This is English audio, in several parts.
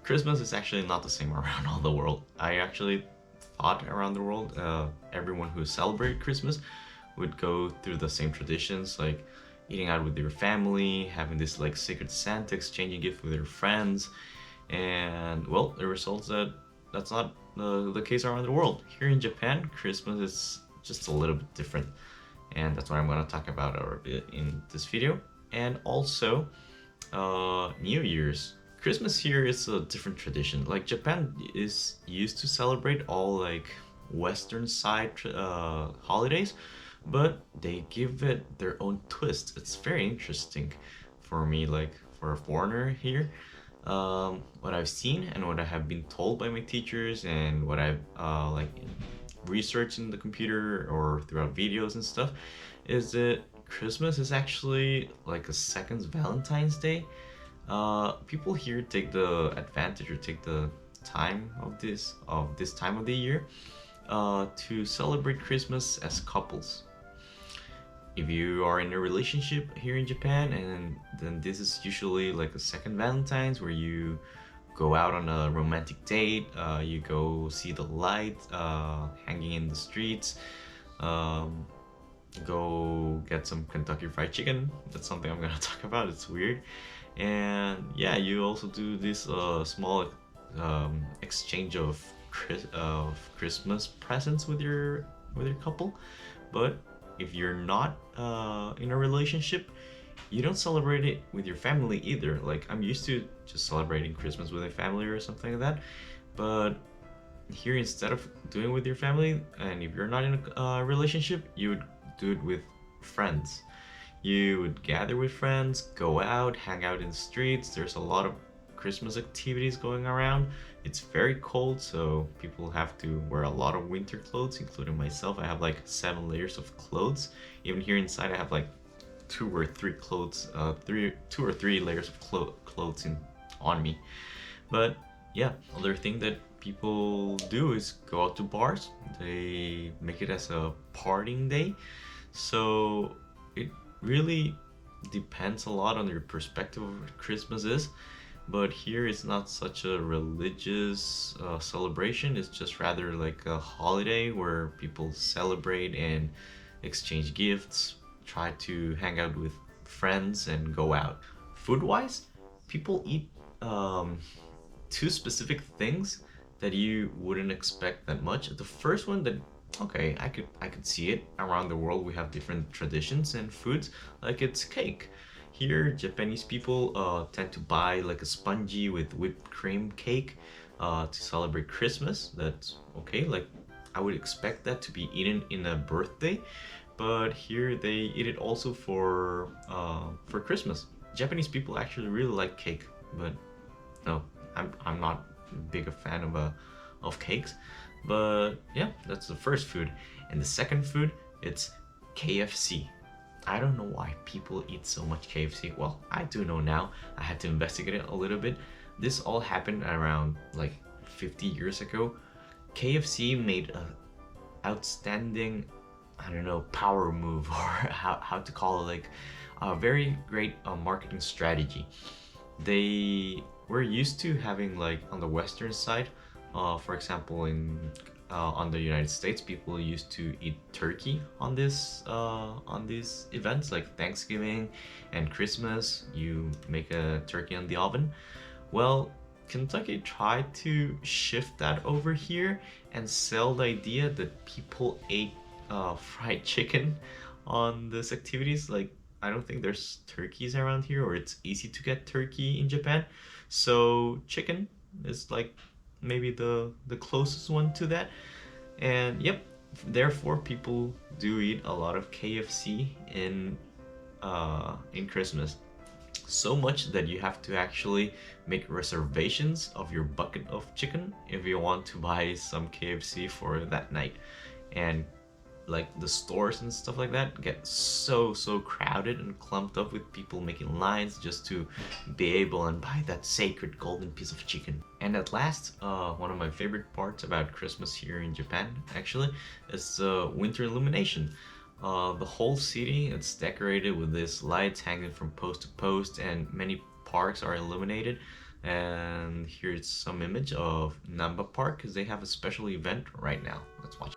Christmas is actually not the same around all the world. I actually thought around the world, everyone who celebrated Christmas would go through the same traditions, like eating out with your family, having this like Secret Santa, exchanging gifts with your friends, and well, the results that that's not the case around the world. Here in Japan, Christmas is just a little bit different, and that's what I'm gonna talk about a bit in this video. And also, New Year's. Christmas here is a different tradition. Like Japan is used to celebrate all like Western side holidays, but they give it their own twist. It's very interesting for me, like for a foreigner here. What I've seen and what I have been told by my teachers and what I've like researched in the computer or throughout videos and stuff is that Christmas is actually like a second Valentine's Day. People here take the advantage or take the time of this time of the year to celebrate Christmas as couples. If you are in a relationship here in Japan, and then this is usually like a second Valentine's where you go out on a romantic date, you go see the light hanging in the streets, um, go get some Kentucky Fried Chicken. That's something I'm gonna talk about. It's weird. And yeah, you also do this small exchange of Christmas presents with your couple. But if you're not in a relationship, you don't celebrate it with your family either. Like I'm used to just celebrating Christmas with a family or something like that, but here instead of doing it with your family, and if you're not in a relationship, you would do it with friends. You would gather with friends, go out, hang out in the streets. There's a lot of Christmas activities going around. It's very cold, so people have to wear a lot of winter clothes, including myself. I have like 7 layers of clothes. Even here inside, I have like two or three layers of clothes on me. But yeah, other thing that people do is go out to bars. They make it as a partying day. So it really depends a lot on your perspective of what Christmas is. But here it's not such a religious celebration. It's just rather like a holiday where people celebrate and exchange gifts, try to hang out with friends, and go out. Food wise, people eat two specific things that you wouldn't expect that much. The first one that okay, I could see it around the world. We have different traditions and foods. Like it's cake. Here, Japanese people tend to buy like a spongy with whipped cream cake to celebrate Christmas. That's okay. Like I would expect that to be eaten in a birthday, but here they eat it also for Christmas. Japanese people actually really like cake, but no, I'm not big a fan of cakes. But yeah, that's the first food. And the second food, it's KFC. I don't know why people eat so much KFC. Well, I do know now. I had to investigate it a little bit. This all happened around like 50 years ago. KFC made a outstanding, I don't know, power move or how to call it, like a very great marketing strategy. They were used to having like on the western side, for example, in on the United States, people used to eat turkey on these events like Thanksgiving and Christmas. You make a turkey on the oven. Well, Kentucky tried to shift that over here and sell the idea that people ate fried chicken on these activities. Like, I don't think there's turkeys around here, or it's easy to get turkey in Japan. So chicken is like maybe the closest one to that. And yep, therefore people do eat a lot of KFC in Christmas. So much that you have to actually make reservations of your bucket of chicken if you want to buy some KFC for that night. And like the stores and stuff like that get so crowded and clumped up with people making lines just to be able and buy that sacred golden piece of chicken. And at last, one of my favorite parts about Christmas here in Japan actually is winter illumination. The whole city, it's decorated with these lights hanging from post to post, and many parks are illuminated. And here's some image of Namba Park because they have a special event right now. Let's watch.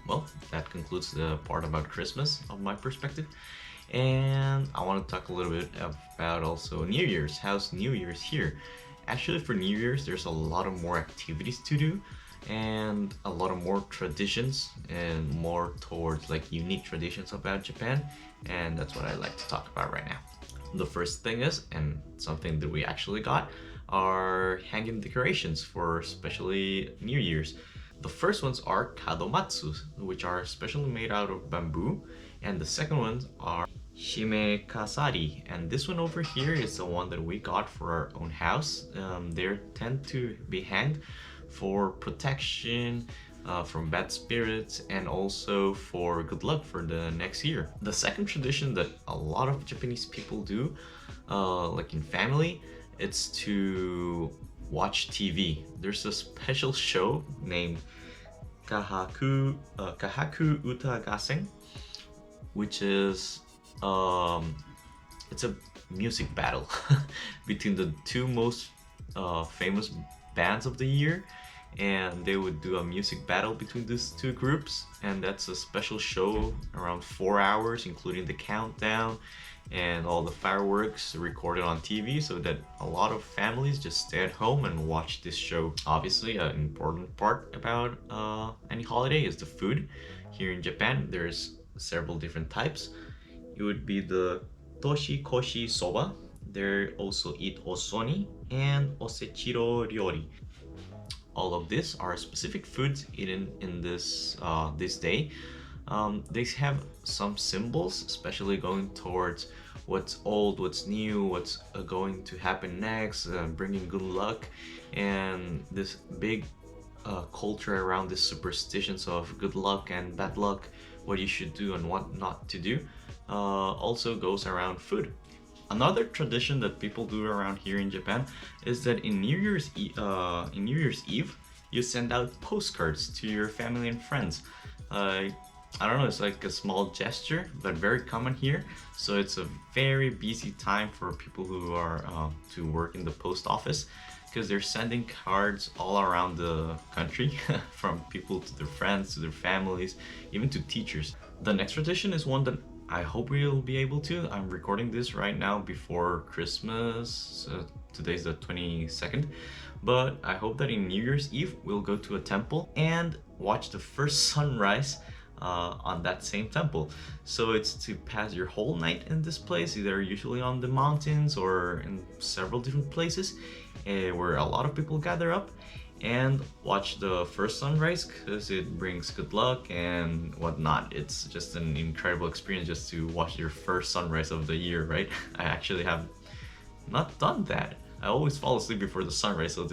Well, that concludes the part about Christmas of my perspective. And I want to talk a little bit about also New Year's. How's New Year's here? Actually, for New Year's, there's a lot of more activities to do and a lot of more traditions and more towards like unique traditions about Japan. And that's what I like to talk about right now. The first thing is, and something that we actually got, are hanging decorations for especially New Year's. The first ones are kadomatsu, which are specially made out of bamboo, and the second ones are shimekasari, and this one over here is the one that we got for our own house. They tend to be hanged for protection from bad spirits and also for good luck for the next year. The second tradition that a lot of Japanese people do, like in family, it's to watch TV. There's a special show named Kahaku Uta Gassen, which is it's a music battle between the two most famous bands of the year, and they would do a music battle between these two groups, and that's a special show around 4 hours, including the countdown and all the fireworks recorded on TV, so that a lot of families just stay at home and watch this show. Obviously, an important part about any holiday is the food. Here in Japan, there's several different types. It would be the toshikoshi soba. They also eat osoni and osechiro ryori. All of these are specific foods eaten in this day. They have some symbols, especially going towards what's old, what's new, what's going to happen next, bringing good luck, and this big culture around these superstitions of good luck and bad luck, what you should do and what not to do, also goes around food. Another tradition that people do around here in Japan is that in New Year's Eve, you send out postcards to your family and friends. I don't know, it's like a small gesture, but very common here. So it's a very busy time for people who are to work in the post office, because they're sending cards all around the country from people to their friends, to their families, even to teachers. The next tradition is one that I hope we'll be able to. I'm recording this right now before Christmas. Today's the 22nd. But I hope that in New Year's Eve, we'll go to a temple and watch the first sunrise on that same temple. So it's to pass your whole night in this place, either usually on the mountains or in several different places where a lot of people gather up and watch the first sunrise, because it brings good luck and whatnot. It's just an incredible experience just to watch your first sunrise of the year, right? I actually have not done that. I always fall asleep before the sunrise, so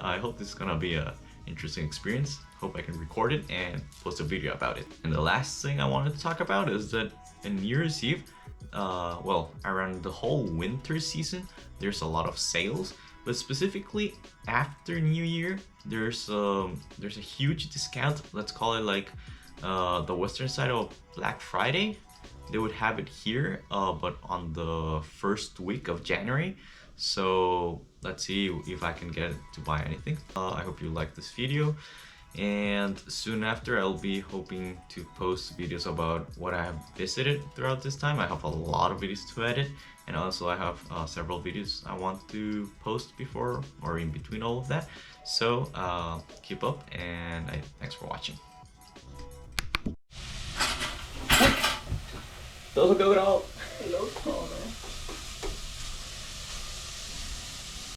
I hope this is gonna be a interesting experience. Hope I can record it and post a video about it. And the last thing I wanted to talk about is that in New Year's Eve, well, around the whole winter season, there's a lot of sales. But specifically after New Year, there's a huge discount. Let's call it like the western side of Black Friday. They would have it here, but on the first week of January. So let's see if I can get to buy anything. I hope you like this video. And soon after, I'll be hoping to post videos about what I have visited throughout this time. I have a lot of videos to edit, and also I have several videos I want to post before or in between all of that. So keep up, and thanks for watching. どうぞ、ご苦労。